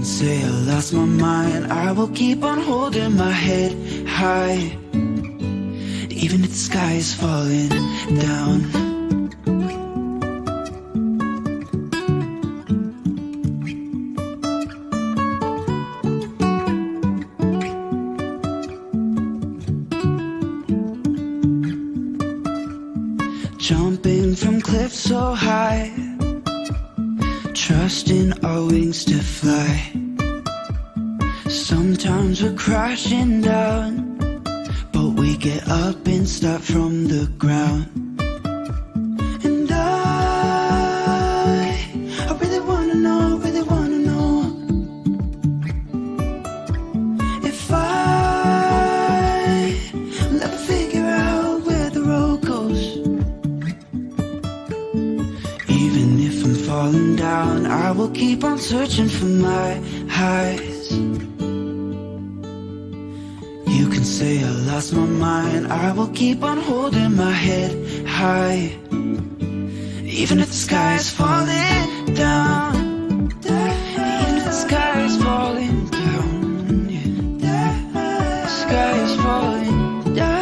can say I lost my mind, I will keep on holding my head high, even if the sky is falling down. Jumping from cliffs so high, trusting our wings to fly. Sometimes we're crashing down, but we get up and start from the ground. And I really wanna know, if I'll ever figure out where the road goes. Even if I'm falling down, I will keep on searching for my highs. You can say I lost my mind, I will keep on holding my head high, even if the sky is falling down. Even if the sky is falling down, yeah. The sky is falling down.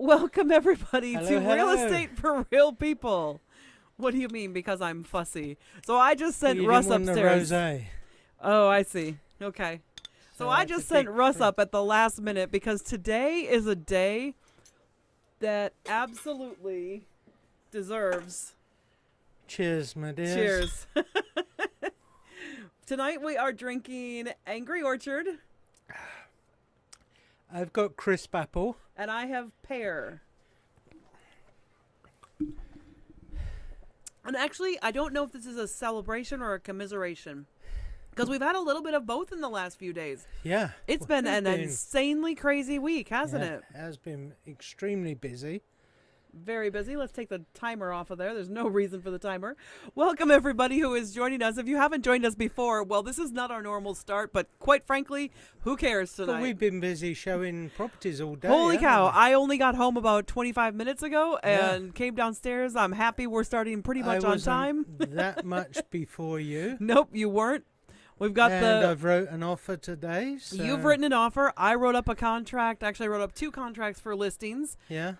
Welcome, everybody, Hello, to Real hello. Estate for Real People. What do you mean, because I'm fussy? So I just sent You Russ didn't want the upstairs. rosé. Oh, I see. Okay. So I that's just a sent big Russ thing. up at the last minute because today is a day that absolutely deserves Cheers, my dears. cheers. Tonight we are drinking Angry Orchard, I've got crisp apple. and I have pear. And actually, I don't know if this is a celebration or a commiseration, because we've had a little bit of both in the last few days. Yeah. It's been an been- insanely crazy week, hasn't yeah, it? has been extremely busy. Very busy. Let's take the timer off of there. There's no reason for the timer. Welcome, everybody who is joining us. If you haven't joined us before, well, this is not our normal start, but quite frankly, who cares tonight? But we've been busy showing properties all day. Holy haven't cow. we? I only got home about 25 minutes ago Yeah. and came downstairs. I'm happy we're starting pretty much I on wasn't time. that much before you. Nope, you weren't. We've got And the... I've wrote an offer today. So You've written an offer. I wrote up a contract. Actually, I wrote up 2 contracts for listings. Yeah.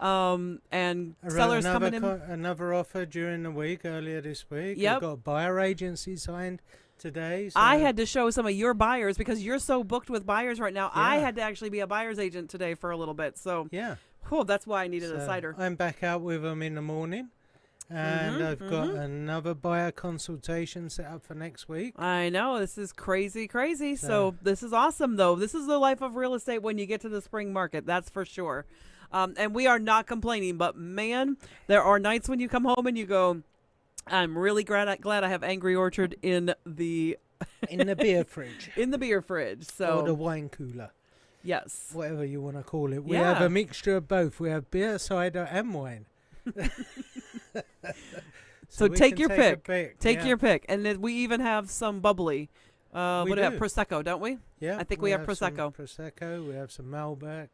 And I wrote sellers coming in. another offer during the week, earlier this week. Yep. I've got a buyer agency signed today. So I had to show some of your buyers because you're so booked with buyers right now. I Yeah. had to actually be a buyer's agent today for a little bit. So, Yeah. whew, that's why I needed a So cider. I'm back out with them in the morning. And I've got another buyer consultation set up for next week. I know, this is crazy, crazy. So this is awesome, though. This is the life of real estate when you get to the spring market. That's for sure. And we are not complaining. But, man, there are nights when you come home and you go, I'm really glad I have Angry Orchard in the In the beer fridge. in the beer fridge. Or the So, wine cooler. yes. Whatever you want to call it. We Yeah. have a mixture of both. We have beer, cider, and wine. So we take can your take a pick. pick. Take Yeah. your pick. And then we even have some bubbly. We What do we have? do. Prosecco, don't we? Yeah, I think we have some Prosecco. Prosecco. We have some Malbec.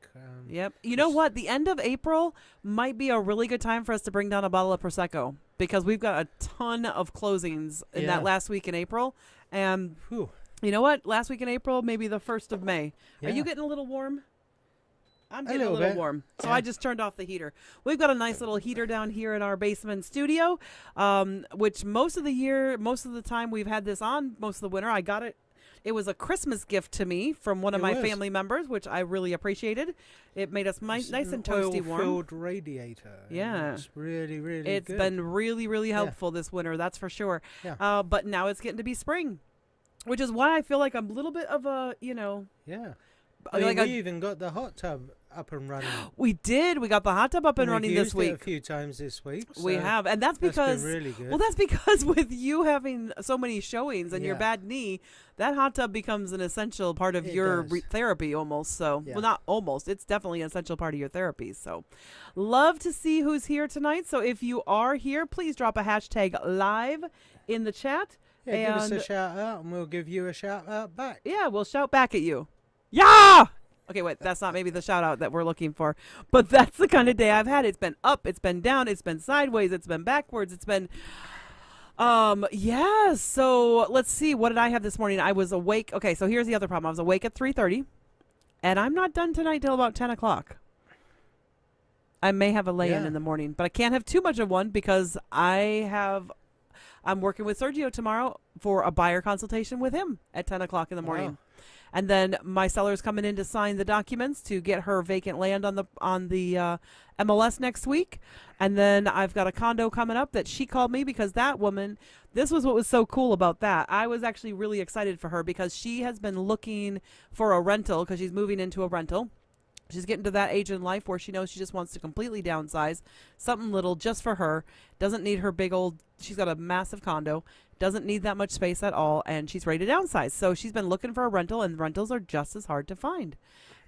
Yep. You know Just- what? The end of April might be a really good time for us to bring down a bottle of Prosecco because we've got a ton of closings in Yeah. that last week in April. And Whew. you know what? Last week in April, maybe the 1st of May. Are you Yeah. getting a little warm? I'm A getting a little little bit. warm. So Yeah. I just turned off the heater. We've got a nice little heater down here in our basement studio, which most of the time we've had this on most of the winter. I got it. It was a Christmas gift to me from one of It my was. family members, which I really appreciated. It made us nice and toasty warm. Oil-filled radiator. and Yeah. It's really, really It's good. been really, really helpful this winter, that's for sure. Yeah. But now it's getting to be spring, which is why I feel like I'm a little bit of a, Yeah. I mean, like we even got the hot tub up and running. we did. We got the hot tub up and We've running this used it week. a few times this week. We so have, and that's that's because been really good. well, that's because with you having so many showings and your Yeah. bad knee, that hot tub becomes an essential part of It your does. therapy almost. So, Yeah. well, not almost. It's definitely an essential part of your therapy. So, love to see who's here tonight. So, if you are here, please drop a hashtag live in the chat. Yeah, give us a and- shout out and we'll give you a shout out back. Yeah, we'll shout back at you. Yeah! Okay, wait, that's not maybe the shout out that we're looking for, but that's the kind of day I've had. It's been up, it's been down, it's been sideways, it's been backwards, it's been yeah, so let's see, what did I have this morning? I was awake. Okay, so here's the other problem. I was awake at 3:30, and I'm not done tonight till about 10 o'clock. I may have a lay-in Yeah. in the morning, but I can't have too much of one because I'm working with Sergio tomorrow for a buyer consultation with him at 10 o'clock in the morning. Wow. And then my seller's coming in to sign the documents to get her vacant land on the MLS next week. And then I've got a condo coming up that she called me because that woman, this was what was so cool about that. I was actually really excited for her because she has been looking for a rental because she's moving into a rental. She's getting to that age in life where she knows she just wants to completely downsize, something little just for her. Doesn't need her big old, she's got a massive condo, doesn't need that much space at all, and she's ready to downsize. So she's been looking for a rental, and rentals are just as hard to find.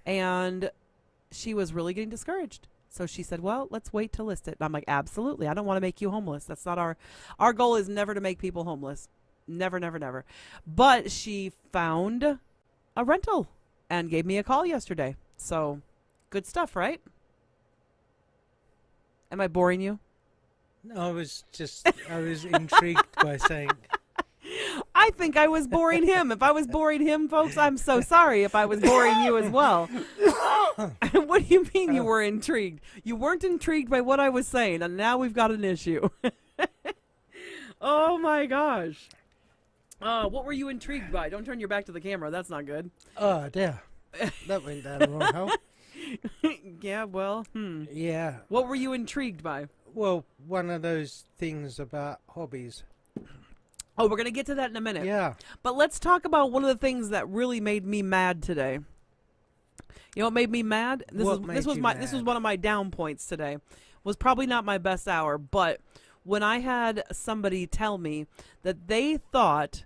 And she was really getting discouraged. So she said, well, let's wait to list it. And I'm like, absolutely. I don't want to make you homeless. That's not our goal is never to make people homeless. Never, never, never. But she found a rental and gave me a call yesterday. So good stuff, right? Am I boring you? No, I was intrigued by saying, I think I was boring him. If I was boring him, folks, I'm so sorry if I was boring you as well. What do you mean you were intrigued? You weren't intrigued by what I was saying, and now we've got an issue. Oh my gosh. What were you intrigued by? Don't turn your back to the camera. That's not good. Oh, dear. That went down the wrong hole. Yeah, well, Yeah. What were you intrigued by? Well, one of those things about hobbies. Oh, we're going to get to that in a minute. Yeah. But let's talk about one of the things that really made me mad today. You know what made me mad? This was one of my down points today. Was probably not my best hour, but when I had somebody tell me that they thought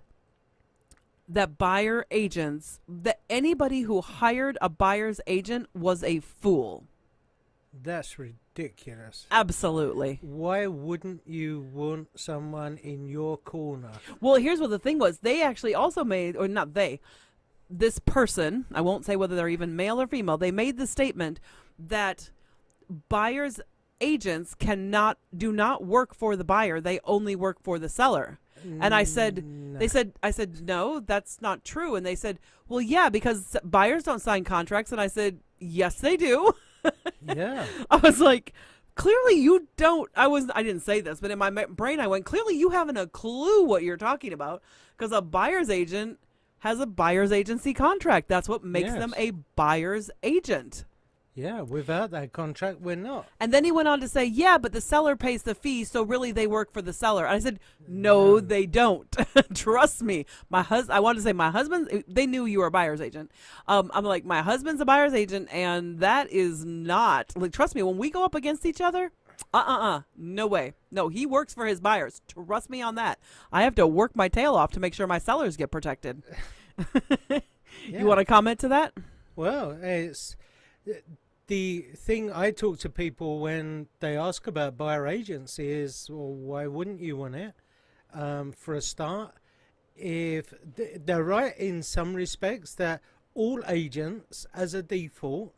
that buyer agents, that anybody who hired a buyer's agent was a fool. That's ridiculous. Absolutely. Why wouldn't you want someone in your corner? Well, here's what the thing was. They actually also made, or not they, this person, I won't say whether they're even male or female, they made the statement that buyer's agents do not work for the buyer. They only work for the seller. And I said, I said, no, that's not true. And they said, well, yeah, because buyers don't sign contracts. And I said, yes, they do. Yeah. I was like, clearly you don't. I didn't say this, but in my brain I went, clearly you haven't a clue what you're talking about, because a buyer's agent has a buyer's agency contract. That's what makes them a buyer's agent. Yeah, without that contract, we're not. And then he went on to say, yeah, but the seller pays the fee, so really they work for the seller. And I said, no, they don't. Trust me. I wanted to say my husband, they knew you were a buyer's agent. I'm like, my husband's a buyer's agent, and that is not, like, trust me, when we go up against each other, no way. No, he works for his buyers. Trust me on that. I have to work my tail off to make sure my sellers get protected. You want to comment to that? Well, it's... The thing I talk to people when they ask about buyer agency is, well, why wouldn't you want it? For a start, if they're right in some respects that all agents, as a default,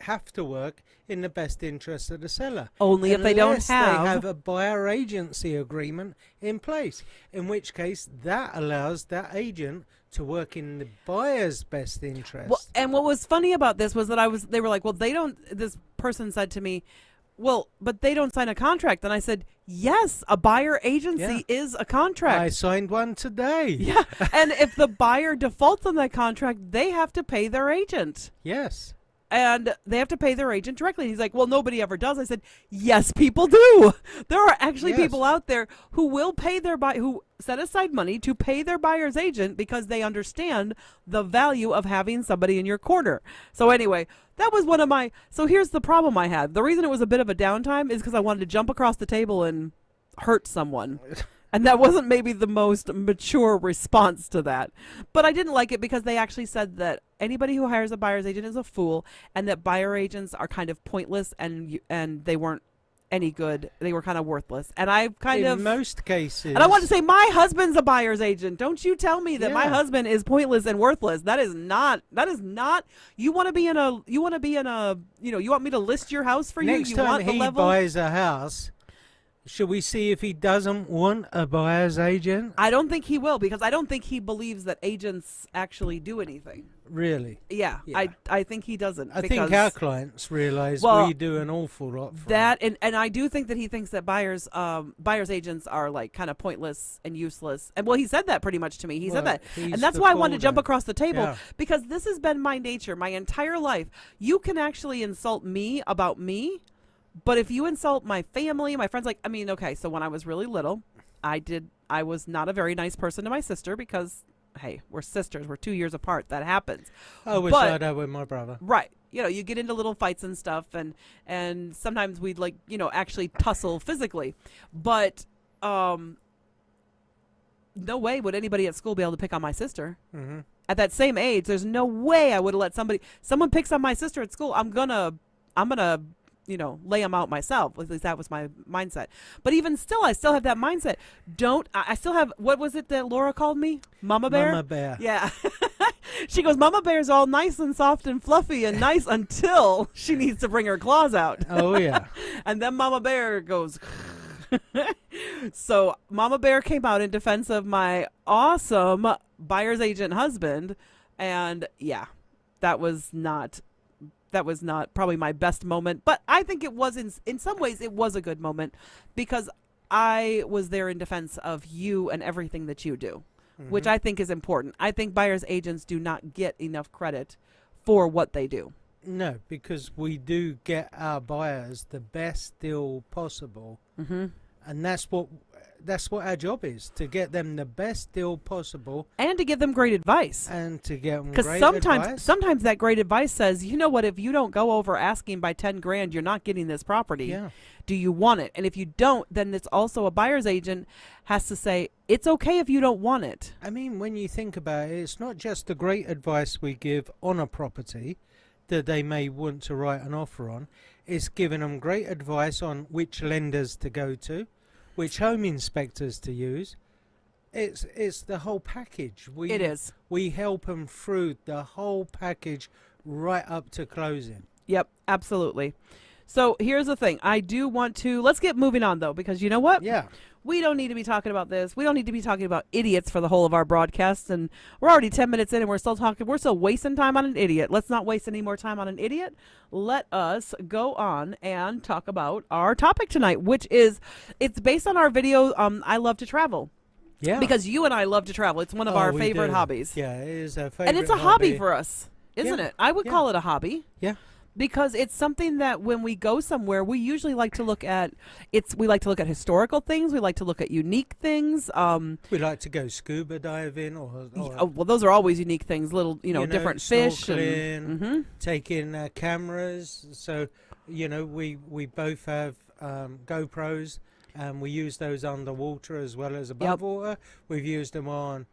have to work in the best interest of the seller. Only if they don't Unless they have have a buyer agency agreement in place, in which case that allows that agent to work in the buyer's best interest. Well, and what was funny about this was that they were like, well, this person said to me, well, but they don't sign a contract. And I said, yes, a buyer agency is a contract. I signed one today. Yeah. And if the buyer defaults on that contract, they have to pay their agent. Yes. And they have to pay their agent directly. He's like, well, nobody ever does. I said, yes, people do. There are actually people out there who will pay who set aside money to pay their buyer's agent because they understand the value of having somebody in your corner. So anyway, that was one of so here's the problem I had. The reason it was a bit of a downtime is because I wanted to jump across the table and hurt someone. And that wasn't maybe the most mature response to that. But I didn't like it because they actually said that anybody who hires a buyer's agent is a fool, and that buyer agents are kind of pointless, and they weren't any good. They were kind of worthless. And I in most cases. And I want to say, my husband's a buyer's agent. Don't you tell me that my husband is pointless and worthless. That is not, you want me to list your house for Next you? time want the he level? buys a house, should we see if he doesn't want a buyer's agent? I don't think he will, because I don't think he believes that agents actually do anything. Really? Yeah. I think he doesn't. I think our clients realize we do an awful lot for that, and I do think that he thinks that buyer's agents are like kind of pointless and useless. And well, he said that pretty much to me. He said that, and that's why I wanted to jump across the table, because this has been my nature my entire life. You can actually insult me about me, but if you insult my family, my friends, okay, so when I was really little, I was not a very nice person to my sister because, hey, we're sisters. We're 2 years apart. That happens. I wish I'd have with my brother. Right. You get into little fights and stuff, and sometimes we'd actually tussle physically. But no way would anybody at school be able to pick on my sister. Mm-hmm. At that same age, there's no way I would have let someone picks on my sister at school. I'm gonna lay them out myself. At least that was my mindset. But even still, I still have that mindset. I still have, what was it that Laura called me? Mama Bear? Mama Bear. Yeah. She goes, Mama Bear's all nice and soft and fluffy and nice until she needs to bring her claws out. Oh, yeah. And then Mama Bear goes... So Mama Bear came out in defense of my awesome buyer's agent husband. And yeah, that was not that was not probably my best moment, but I think it was in some ways it was a good moment because I was there in defense of you and everything that you do, which I think is important. I think buyer's agents do not get enough credit for what they do. No, because we do get our buyers the best deal possible, and that's what our job is, to get them the best deal possible And to give them great advice. and to get them Because great sometimes advice. sometimes that great advice says, you know what, if you don't go over asking by 10 grand, you're not getting this property. Yeah. Do you want it? And if you don't, then it's also a buyer's agent has to say, it's okay if you don't want it. I mean, when you think about it, it's not just the great advice we give on a property that they may want to write an offer on. It's giving them great advice on which lenders to go to, which home inspectors to use. It's the whole package. It is. We help them through the whole package right up to closing. Yep, absolutely. So here's the thing. I do want to, let's get moving on though, because you know what? Yeah. We don't need to be talking about this. We don't need to be talking about idiots for the whole of our broadcasts. And we're already 10 minutes in and we're still wasting time on an idiot. Let's not waste any more time on an idiot. Let us go on and talk about our topic tonight, which is, it's based on our video, I Love to Travel. Yeah. Because you and I love to travel. It's one of our we favorite do. hobbies. Yeah, it is our favorite And it's a hobby for us, isn't Yeah. it? I would Yeah. call it a hobby. Yeah. Because it's something that when we go somewhere, we usually like to look at. We like to look at historical things. We like to look at unique things. We like to go scuba diving or Well, those are always unique things. Little, different fish. snorkeling, And, taking cameras. So, we both have GoPros, and we use those underwater as well as above water. We've used them on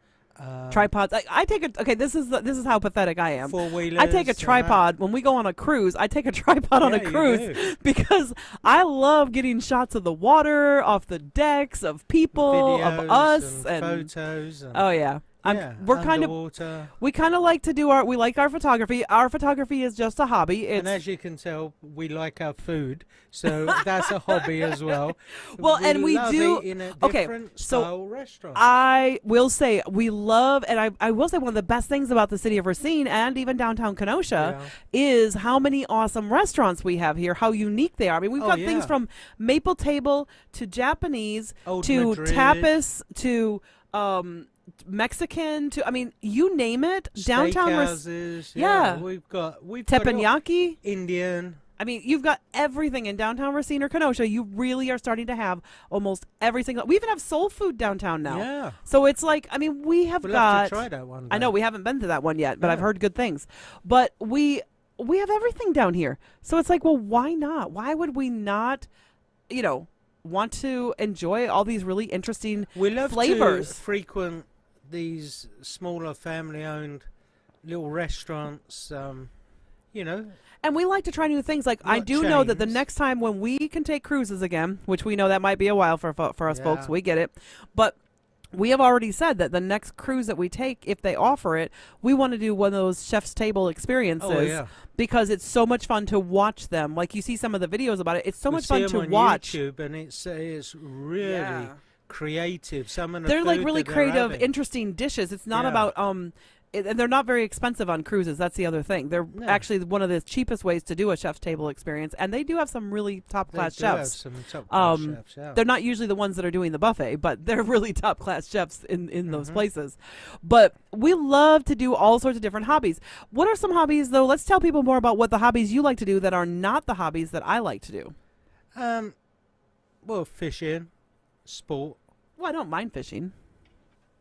tripods. I take a. Okay, this is how pathetic I am. four-wheelers. I take a tripod when we go on a cruise. I take a tripod on a Yeah, you cruise do. because I love getting shots of the water, off the decks, of people, of Videos us, and and photos. And oh yeah. We're kind of underwater. we kind of like to do our photography. Our photography is just a hobby. And as you can tell, we like our food, so that's a hobby as well. Well, and we love do- eating at okay, different so style restaurants. I will say we love, and I will say one of the best things about the city of Racine and even downtown Kenosha is how many awesome restaurants we have here, how unique they are. I mean, we've got things yeah. from maple table to Japanese Old to Madrid. tapas to Mexican to, I mean, you name it. Downtown Steakhouses, yeah. we've got it all. teppanyaki. Indian. I mean, you've got everything in downtown Racine or Kenosha. You really are starting to have almost every single. We even have soul food downtown now. Yeah, So it's like, I mean, we have we'll got. have to try that one. I know day. we haven't been to that one yet, but I've Yeah. heard good things. But we have everything down here. So it's like, well, why not? Why would we not, want to enjoy all these really interesting we love flavors? to frequent these smaller family-owned little restaurants. And we like to try new things. Like, I Not do know that the chains. next time when we can take cruises again, which we know that might be a while for us folks, Yeah. we get it. But we have already said that the next cruise that we take, if they offer it, we want to do one of those chef's table experiences. Oh yeah, Because it's so much fun to watch them. Like, you see some of the videos about it. It's so we much see fun 'em to on watch. YouTube, and it's really Yeah. creative. Some of the They're like food really that they're creative, having. interesting dishes. It's not Yeah. about and they're not very expensive on cruises. That's the other thing. They're No. actually one of the cheapest ways to do a chef's table experience, and they do have some really top They class do have chefs. some top-class chefs, yeah. They're not usually the ones that are doing the buffet, but they're really top class chefs in those Mhm. places. But we love to do all sorts of different hobbies. What are some hobbies though? Let's tell people more about what the hobbies you like to do that are not the hobbies that I like to do. Well, fishing, sport. Well, I don't mind fishing.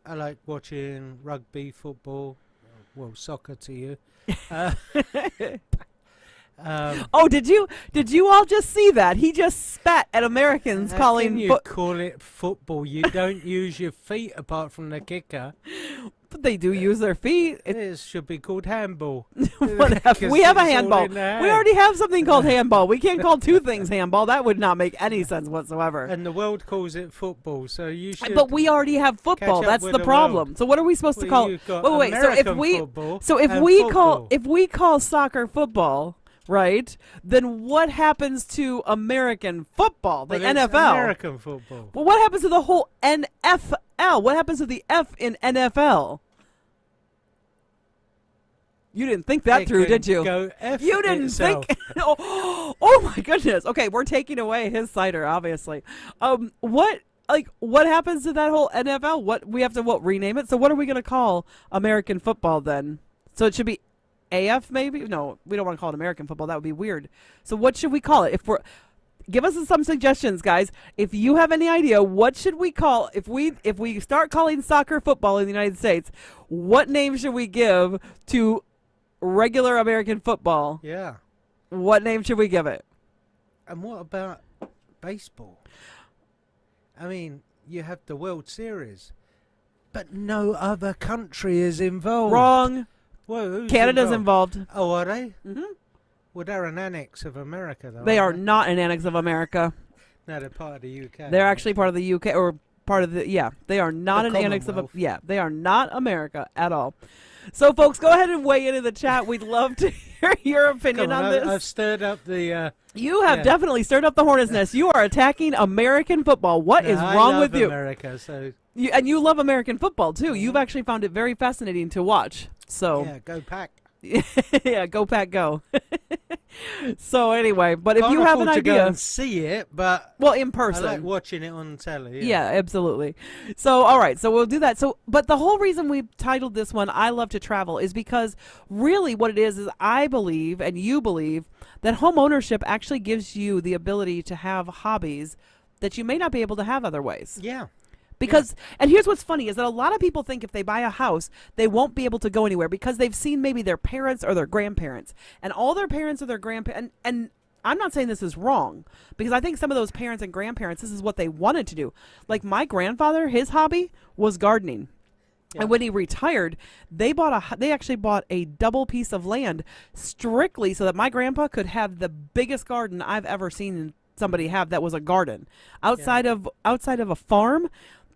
I like watching rugby, football, well, soccer to you. Uh, Oh, did you all just see that? He just spat at Americans how calling can you call it football? You don't use your feet apart from the kicker. but they do use their feet. It should be called handball. Whatever. Because We have a it's all handball. in the hand. We already have something called handball. We can't call two things handball. That would not make any sense whatsoever. And the world calls it football, so you should. But we already have football. catch up That's with the the problem. world. So what are we supposed to Well, call? you've got Wait. American football So if and we football. call soccer football, right? Then what happens to American football, the Well, it's NFL? American football. Well, what happens to the whole NFL? What happens to the F in NFL? You didn't think that It through, can did you? Go F You didn't itself. think. Oh my goodness. Okay, we're taking away his cider, obviously. What happens to that whole NFL? What we have to rename it? So what are we going to call American football then? So it should be AF maybe? No, we don't want to call it American football. That would be weird. So what should we call it? Give us some suggestions, guys. If you have any idea, what should we call if we start calling soccer football in the United States? What name should we give to regular American football? Yeah. What name should we give it? And what about baseball? I mean, you have the World Series, but no other country is involved. Wrong. Whoa, who's Canada's involved. Oh, are they? Mm-hmm. Well, they're an annex of America, though. They are aren't not an annex of America. No, they're part of the UK. They're actually part of the UK or part of the They are not The an annex of Commonwealth. They are not America at all. So, folks, go ahead and weigh in the chat. We'd love to hear your opinion on this. I've stirred up the. You have yeah. definitely stirred up the hornet's nest. You are attacking American football. What is I wrong love with you? America, so And you love American football too. You've actually found it very fascinating to watch. So yeah, go Pack. yeah, go Pack, go. So anyway, but if Can't you have an afford to go idea, and see it, but well, in I person, like watching it on telly. yeah, absolutely. So, all right, so we'll do that. So, but the whole reason we titled this one "I Love to Travel" is because really, what it is I believe, and you believe, that home ownership actually gives you the ability to have hobbies that you may not be able to have other ways. Yeah. Because, and here's what's funny, is that a lot of people think if they buy a house, they won't be able to go anywhere because they've seen maybe their parents or their grandparents. And all their parents or their grandparents, and I'm not saying this is wrong, because I think some of those parents and grandparents, this is what they wanted to do. Like my grandfather, his hobby was gardening. Yeah. And when he retired, they actually bought a double piece of land strictly so that my grandpa could have the biggest garden I've ever seen somebody have that was a garden. Outside of a farm,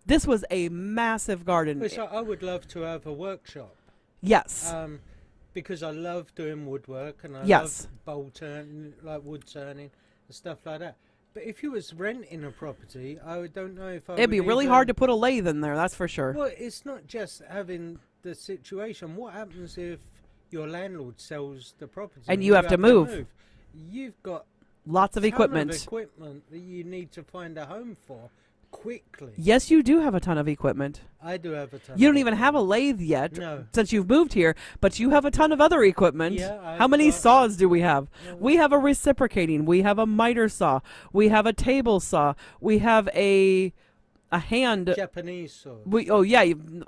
this was a massive garden. Which I would love to have a workshop. Yes. Because I love doing woodwork and I Yes. love bowl turning, like wood turning and stuff like that. But if you was renting a property, don't know if I It'd be would really even- hard to put a lathe in there, that's for sure. Well, it's not just having the situation. What happens if your landlord sells the property And you have to move. You've got Lots of ton equipment. of equipment that you need to find a home for quickly. Yes, you do have a ton of equipment. I do have a ton. You of don't even have a lathe yet No. since you've moved here, but you have a ton of other equipment. Yeah, How I've many got- saws do we have? No. We have a reciprocating. We have a miter saw. We have a table saw. We have a hand. Japanese saw.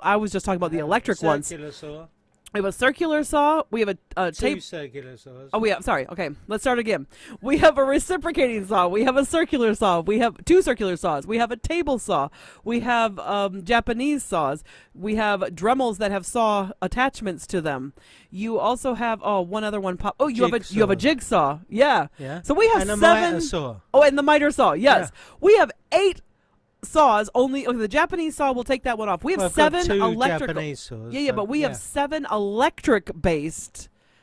I was just talking about the electric ones. Circular saw. We have a circular saw. We have a Two tape. circular saws. Oh, sorry. Okay, let's start again. We have a reciprocating saw. We have a circular saw. We have two circular saws. We have a table saw. We have Japanese saws. We have Dremels that have saw attachments to them. You also have one other one. You have a Jigsaw. jigsaw. Yeah. Yeah. So we have and a 7. miter saw. Oh, and the miter saw. Yes. Yeah. We have 8 saws. Only the Japanese saw. We'll take that one off. We have Well, I've got 7 two electrical. Japanese saws. Yeah, but we have 7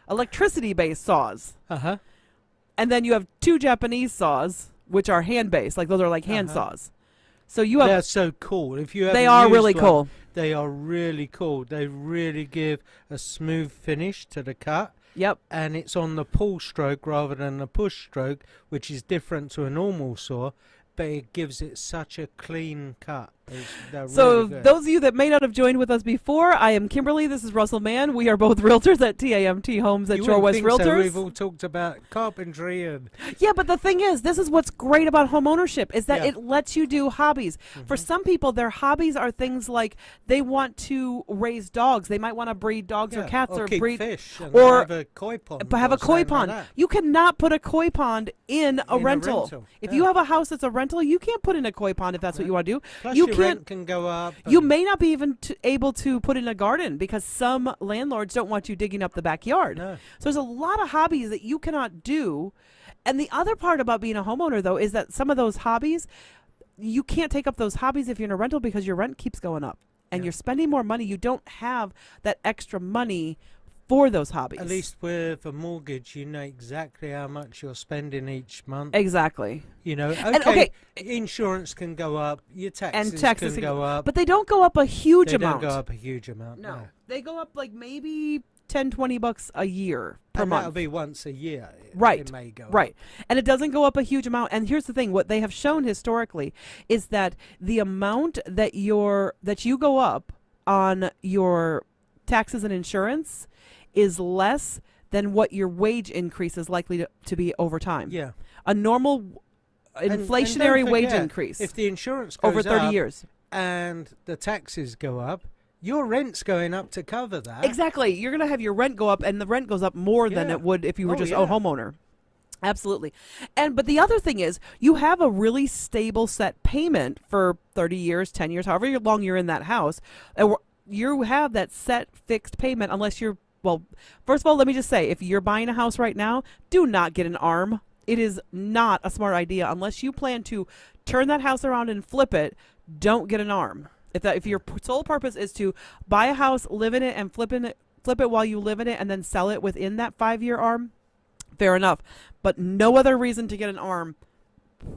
electricity-based saws. Uh-huh. And then you have 2 Japanese saws, which are hand-based. Like, those are like hand Uh-huh. saws. So you have... They're so cool. If you They haven't are used really one, cool. They are really cool. They really give a smooth finish to the cut. Yep. And it's on the pull stroke rather than the push stroke, which is different to a normal saw, but it gives it such a clean cut. They're So really good. those of you that may not have joined with us before, I am Kimberly. This is Russell Mann. We are both realtors at TAMT Homes at You Shore wouldn't West think so. Realtors. We've all talked about carpentry and Yeah, but the thing is, this is what's great about home ownership is that Yeah. it lets you do hobbies. For some people, their hobbies are things like they want to raise dogs. They might want to breed dogs or cats or keep breed fish and or have a koi pond. but have or a koi something like pond. that. You cannot put a koi pond in a rental. If yeah. you have a house that's a rental, you can't put in a koi pond if that's what you want to do. Plus you your can't. rent can go up. You and- may not be even able to put in a garden because some landlords don't want you digging up the backyard. No. So there's a lot of hobbies that you cannot do. And the other part about being a homeowner, though, is that some of those hobbies, you can't take up those hobbies if you're in a rental because your rent keeps going up. And Yeah. you're spending more money. You don't have that extra money for those hobbies. At least with a mortgage, you know exactly how much you're spending each month. Exactly. You know, And, okay, insurance can go up, your taxes, And taxes can go up, But they don't go up a huge they amount. don't go up a huge amount. No. They go up like maybe $10-20 a year per and month. that'll be once a year. Right, It may go right. up. And it doesn't go up a huge amount. And here's the thing, what they have shown historically is that the amount that you go up on your taxes and insurance is less than what your wage increase is likely to be over time. Yeah. A normal And inflationary don't wage forget, increase If the insurance goes over 30 up years. and the taxes go up, your rent's going up to cover that. Exactly. You're going to have your rent go up, and the rent goes up more than Yeah. it would if you were Oh, just yeah. a homeowner. Absolutely. But the other thing is, you have a really stable set payment for 30 years, 10 years, however long you're in that house. You have that set fixed payment unless you're, well, first of all, let me just say, if you're buying a house right now, do not get an ARM. It is not a smart idea unless you plan to turn that house around and flip it. Don't get an ARM. If your sole purpose is to buy a house, live in it, and flip it while you live in it, and then sell it within that 5-year ARM, fair enough. But no other reason to get an ARM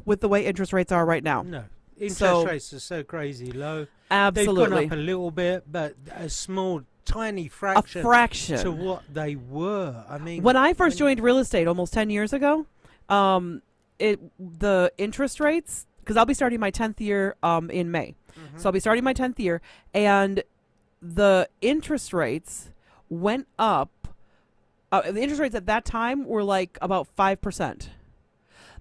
with the way interest rates are right now. No. Interest So- rates are so crazy low. Absolutely. They've gone up a little bit, but a small, tiny A fraction, fraction. to what they were. I mean, When I first joined real estate almost 10 years ago, the interest rates, because I'll be starting my 10th year in May. So I'll be starting my 10th year, and the interest rates went up. The interest rates at that time were like about 5%.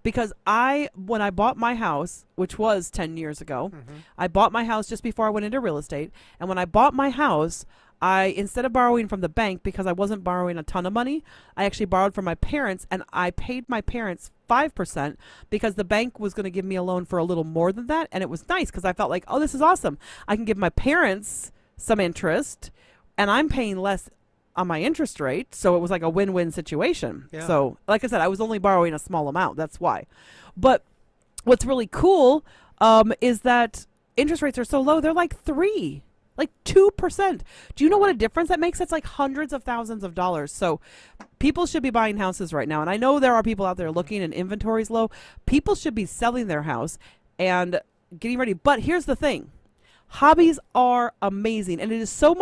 Because when I bought my house, which was 10 years ago, I bought my house just before I went into real estate. And when I bought my house, instead of borrowing from the bank, because I wasn't borrowing a ton of money, I actually borrowed from my parents, and I paid my parents 5% because the bank was going to give me a loan for a little more than that. And it was nice because I felt like, oh, this is awesome. I can give my parents some interest, and I'm paying less on my interest rate, so it was like a win-win situation. Yeah. So, like I said, I was only borrowing a small amount. That's why. But what's really cool is that interest rates are so low. They're like 2%. Do you know what a difference that makes? That's like hundreds of thousands of dollars. So people should be buying houses right now. And I know there are people out there looking and inventory's low. People should be selling their house and getting ready. But here's the thing. Hobbies are amazing, and it is so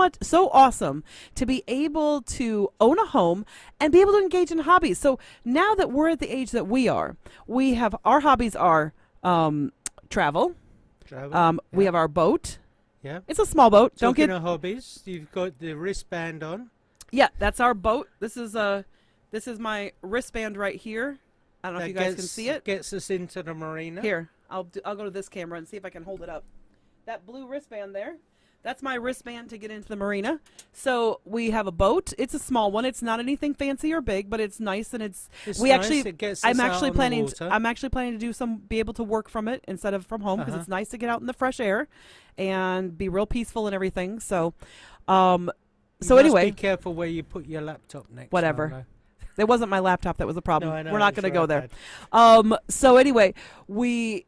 awesome to be able to own a home and be able to engage in hobbies. So now that we're at the age that we are, our hobbies are travel. We have our boat. Yeah. It's a small boat. Talking of hobbies, you've got the wristband on. Yeah, that's our boat. This is my wristband right here. I don't know if you guys can see it. Gets us into the marina. Here, I'll go to this camera and see if I can hold it up. That blue wristband there, that's my wristband to get into the marina. So we have a boat. It's a small one. It's not anything fancy or big, but it's nice, and It's nice. It gets us out on the water. I'm actually planning to be able to work from it instead of from home, because it's nice to get out in the fresh air and be real peaceful and everything. So, anyway, be careful where you put your laptop next. Whatever. Time, it wasn't my laptop that was the problem. No, I know, We're not that's going to go right, there. So anyway, we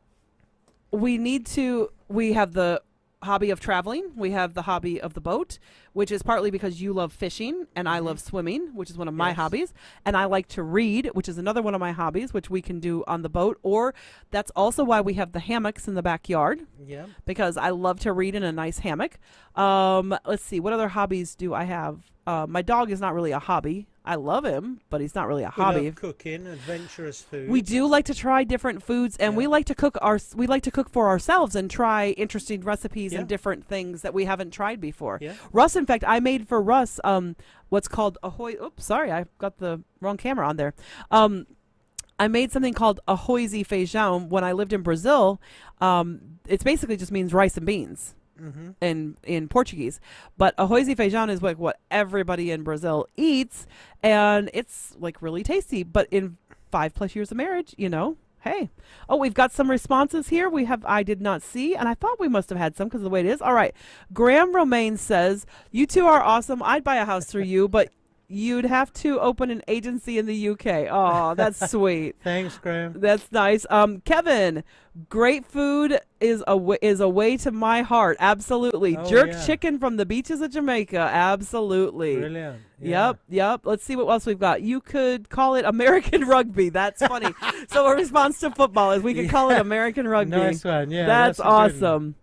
have the hobby of traveling. We have the hobby of the boat, which is partly because you love fishing and I love swimming, which is one of my Yes. hobbies. And I like to read, which is another one of my hobbies, which we can do on the boat. Or that's also why we have the hammocks in the backyard, Yeah. because I love to read in a nice hammock. Let's see, what other hobbies do I have? My dog is not really a hobby. I love him, but he's not really a We hobby. love cooking, adventurous food. We do like to try different foods, and we Yeah. like to cook for ourselves and try interesting recipes Yeah. and different things that we haven't tried before. Yeah. Russ, in fact, I made for Russ what's called ahoy. Oops, sorry, I got the wrong camera on there. I made something called arroz e feijão when I lived in Brazil. It basically just means rice and beans. In Portuguese, but arroz e feijão is like what everybody in Brazil eats, and it's like really tasty. But in 5+ years of marriage, hey. Oh, we've got some responses here. I did not see, and I thought we must have had some because of the way it is. All right, Graham Romaine says, "You two are awesome. I'd buy a house through you, but you'd have to open an agency in the UK." Oh, that's sweet. Thanks, Graham. That's nice. Kevin, great food is a way to my heart. Absolutely. Oh, Jerk yeah. chicken from the beaches of Jamaica. Absolutely. Brilliant. Yeah. Yep. Let's see what else we've got. You could call it American rugby. That's funny. So a response to football is we could call it American rugby. Nice one. Yeah. That's a good one. awesome.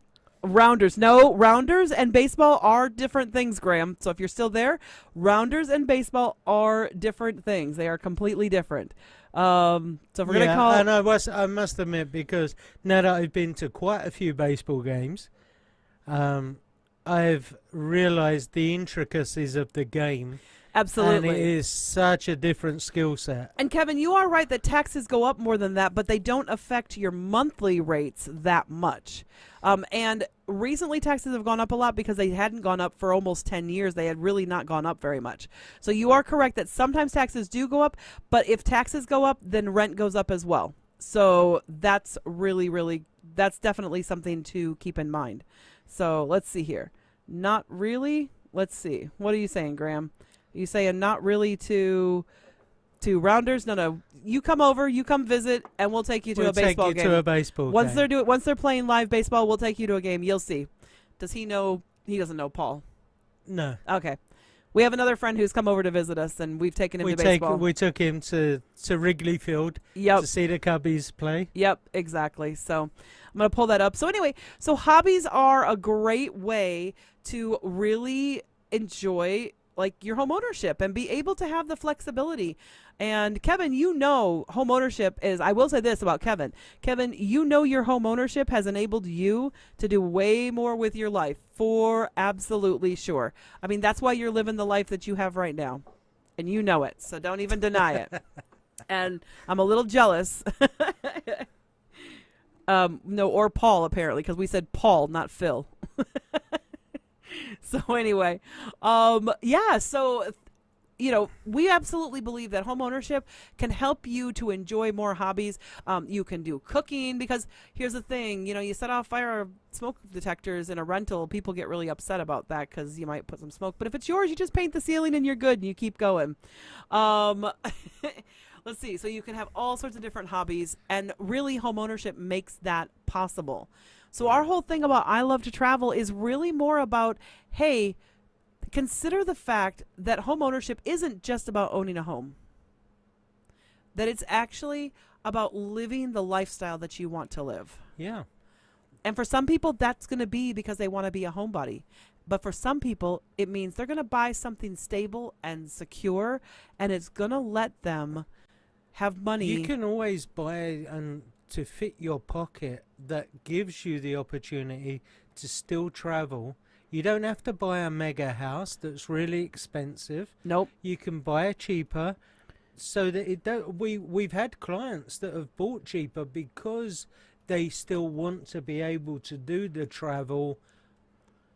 Rounders. No, rounders and baseball are different things, Graham. So if you're still there, rounders and baseball are different things. They are completely different. So if we're gonna call, and I must admit, because now that I've been to quite a few baseball games, I've realised the intricacies of the game. absolutely. And it is such a different skill set. And Kevin, you are right that taxes go up more than that, but they don't affect your monthly rates that much. And recently taxes have gone up a lot because they hadn't gone up for almost 10 years. They had really not gone up very much. So you are correct that sometimes taxes do go up, but if taxes go up, then rent goes up as well. So that's that's definitely something to keep in mind. So let's see here. Not really. Let's see. What are you saying, Graham? You saying not really to rounders? No. You come over, you come visit, and we'll take you to a baseball game. We'll take you to a baseball game. Once they're playing live baseball, we'll take you to a game. You'll see. Does he know? He doesn't know Paul. No. Okay. We have another friend who's come over to visit us, and we've taken him to baseball. We took him to Wrigley Field to see the Cubbies play. Yep, exactly. So I'm going to pull that up. So anyway, so hobbies are a great way to really enjoy your home ownership and be able to have the flexibility. And Kevin, home ownership is, I will say this about Kevin. Kevin, your home ownership has enabled you to do way more with your life, for absolutely sure. I mean, that's why you're living the life that you have right now. And you know it, so don't even deny it. And I'm a little jealous. No, or Paul, apparently, because we said Paul, not Phil. So anyway, so we absolutely believe that home ownership can help you to enjoy more hobbies. You can do cooking, because here's the thing, you set off fire smoke detectors in a rental. People get really upset about that because you might put some smoke. But if it's yours, you just paint the ceiling and you're good and you keep going. Let's see. So you can have all sorts of different hobbies, and really home ownership makes that possible. So our whole thing about I Love to Travel is really more about, hey, consider the fact that home ownership isn't just about owning a home. That it's actually about living the lifestyle that you want to live. Yeah. And for some people, that's going to be because they want to be a homebody. But for some people, it means they're going to buy something stable and secure, and it's going to let them have money. You can always buy to fit your pocket that gives you the opportunity to still travel. You don't have to buy a mega house that's really expensive. Nope. You can buy a cheaper, so that it don't. We've had clients that have bought cheaper because they still want to be able to do the travel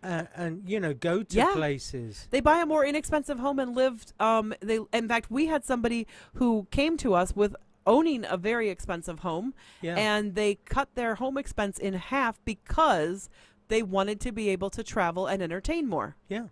and go to places. They buy a more inexpensive home and lived. In fact, we had somebody who came to us with owning a very expensive home, and they cut their home expense in half because they wanted to be able to travel and entertain more. Yeah.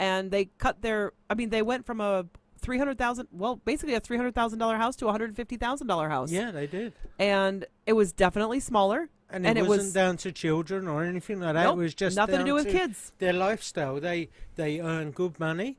And they cut they went from a basically a $300,000 house to a $150,000 house. Yeah, they did. And it was definitely smaller. And it wasn't down to children or anything like that. Nope, it was just nothing to do with kids. Their lifestyle. They earn good money,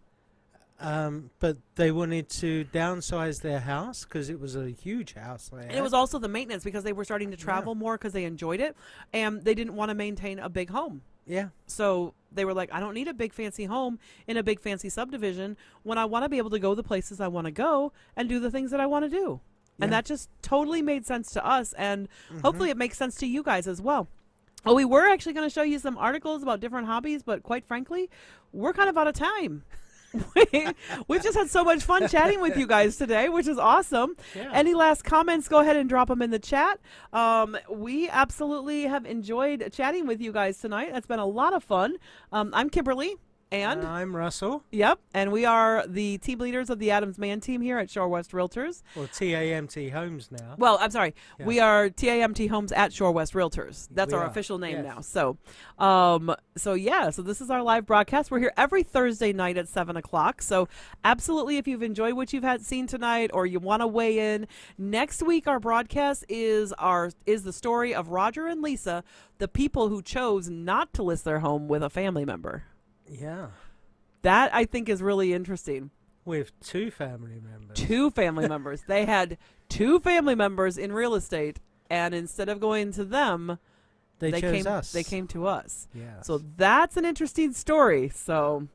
but they wanted to downsize their house because it was a huge house. And it was also the maintenance, because they were starting to travel more because they enjoyed it, and they didn't want to maintain a big home. Yeah. So they were like, I don't need a big fancy home in a big fancy subdivision when I want to be able to go the places I want to go and do the things that I want to do. And that just totally made sense to us, and hopefully it makes sense to you guys as well. Well, we were actually going to show you some articles about different hobbies, but quite frankly, we're kind of out of time. We've just had so much fun chatting with you guys today, which is awesome. Yeah. Any last comments, go ahead and drop them in the chat. We absolutely have enjoyed chatting with you guys tonight. That's been a lot of fun. I'm Kimberly. And I'm Russell. Yep. And we are the team leaders of the Adams Man team here at Shore West Realtors. Or TAMT Homes now. Well, I'm sorry. Yeah. We are TAMT Homes at Shore West Realtors. That's our official name now. So, so this is our live broadcast. We're here every Thursday night at 7 o'clock. So absolutely, if you've enjoyed what you've seen tonight, or you want to weigh in, next week our broadcast is the story of Roger and Lisa, the people who chose not to list their home with a family member. Yeah. That, I think, is really interesting. With two family members. Two family members. They had two family members in real estate, and instead of going to them, They chose came. us. They came to us. Yeah. So that's an interesting story. So,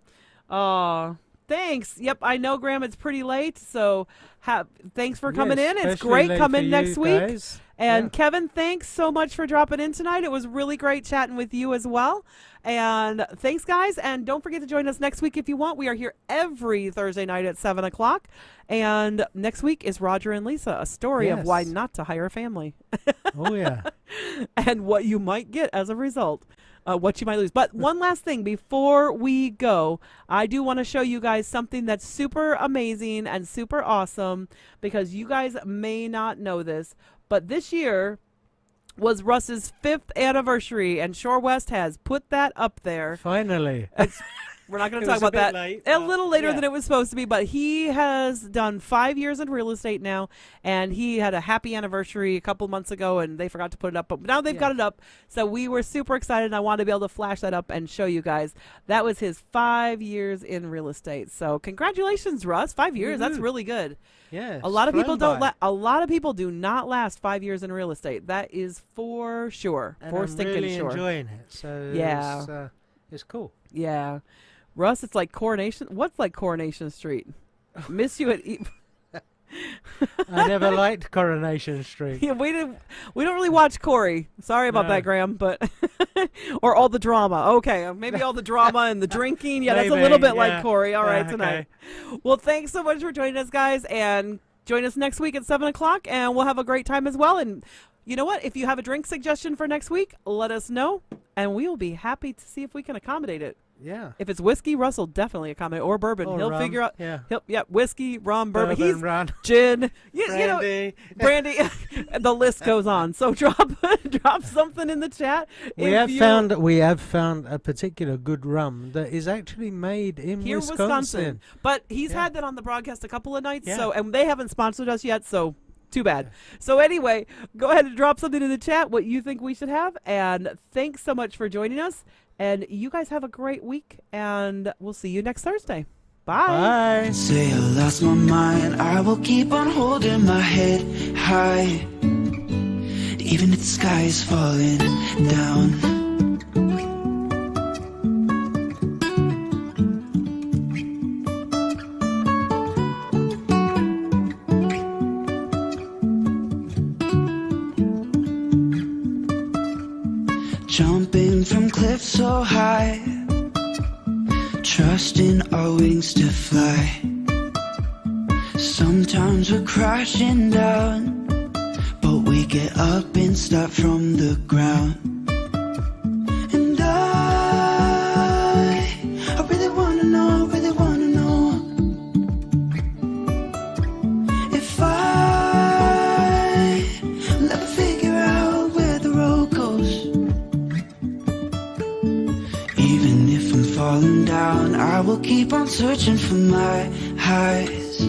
thanks. Yep, I know, Graham. It's pretty late. So, thanks for coming in. It's great coming next week. Guys. And Yeah. Kevin, thanks so much for dropping in tonight. It was really great chatting with you as well. And thanks, guys. And don't forget to join us next week if you want. We are here every Thursday night at 7 o'clock. And next week is Roger and Lisa, a story of why Yes. not to hire a family Oh yeah. and what you might get as a result. What you might lose. But one last thing before we go, I do want to show you guys something that's super amazing and super awesome, because you guys may not know this, but this year was Russ's 5th anniversary, and Shore West has put that up there. Finally. We're not going It to talk was a about bit that late, a but little later yeah. than it was supposed to be, but he has done 5 years in real estate now, and he had a happy anniversary a couple months ago, and they forgot to put it up, but now they've got it up, so we were super excited, and I wanted to be able to flash that up and show you guys. That was his 5 years in real estate, so congratulations, Russ. 5 years, that's Woohoo. really good. Yeah. A lot of people flown by. a lot of people do not last 5 years in real estate. That is for sure. And for I'm stinking really sure. enjoying it. So Yeah. it's cool. Yeah. Russ, it's like Coronation. What's like Coronation Street? Miss you at. I never liked Coronation Street. Yeah, we don't really watch Corey. Sorry about No. that, Graham, but or all the drama. Okay, maybe all the drama and the drinking. Yeah, that's a Maybe, little bit yeah. like Corey. All right, Yeah, tonight. okay. Well, thanks so much for joining us, guys, and join us next week at 7 o'clock, and we'll have a great time as well. And you know what? If you have a drink suggestion for next week, let us know, and we will be happy to see if we can accommodate it. Yeah. If it's whiskey, Russ will definitely accommodate, or bourbon. Or He'll rum, figure out. Yeah. Whiskey, rum, bourbon. He's run. gin. You know, Brandy. brandy. The list goes on. So drop something in the chat. We have found a particular good rum that is actually made in here, Wisconsin. But he's Yeah. had that on the broadcast a couple of nights. Yeah. So, and they haven't sponsored us yet. So. Too bad. So anyway, go ahead and drop something in the chat what you think we should have. And thanks so much for joining us. And you guys have a great week. And we'll see you next Thursday. Bye. Bye. Say I lost my mind, I will keep on holding my head high, even if the sky is falling down. Jumping from cliffs so high, trusting our wings to fly. Sometimes we're crashing down, but we get up and start from the ground. And I really wanna know, if I'll ever figure out where the road goes. Even if I'm falling down, I will keep on searching for my highs.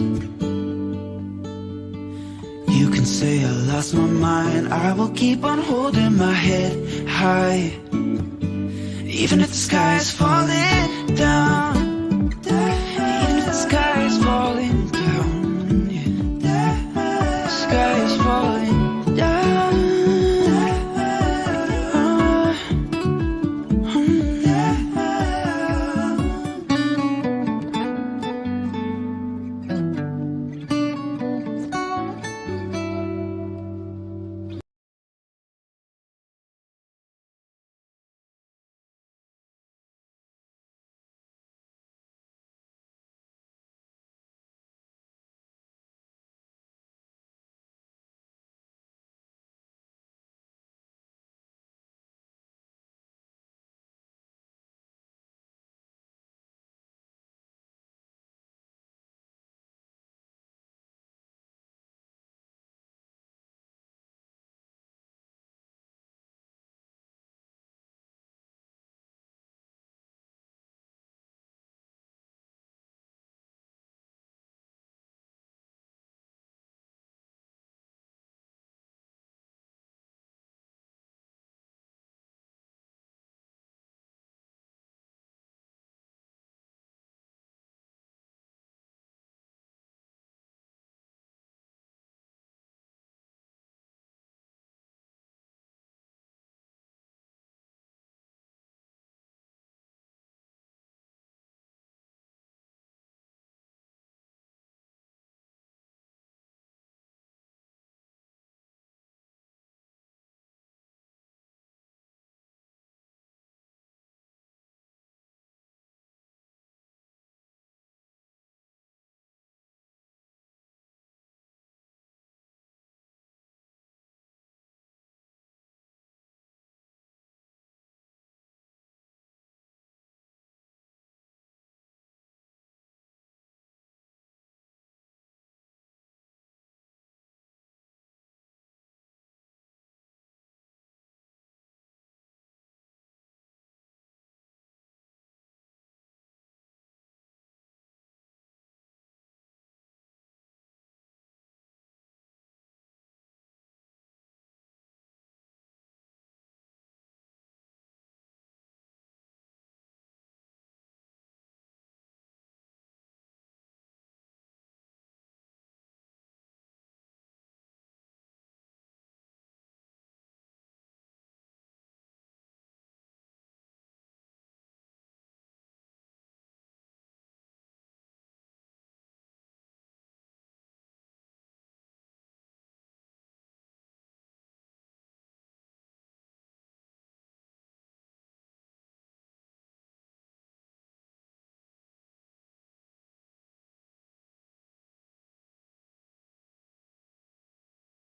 You can say I lost my mind, I will keep on holding my head high, even if the sky is falling down.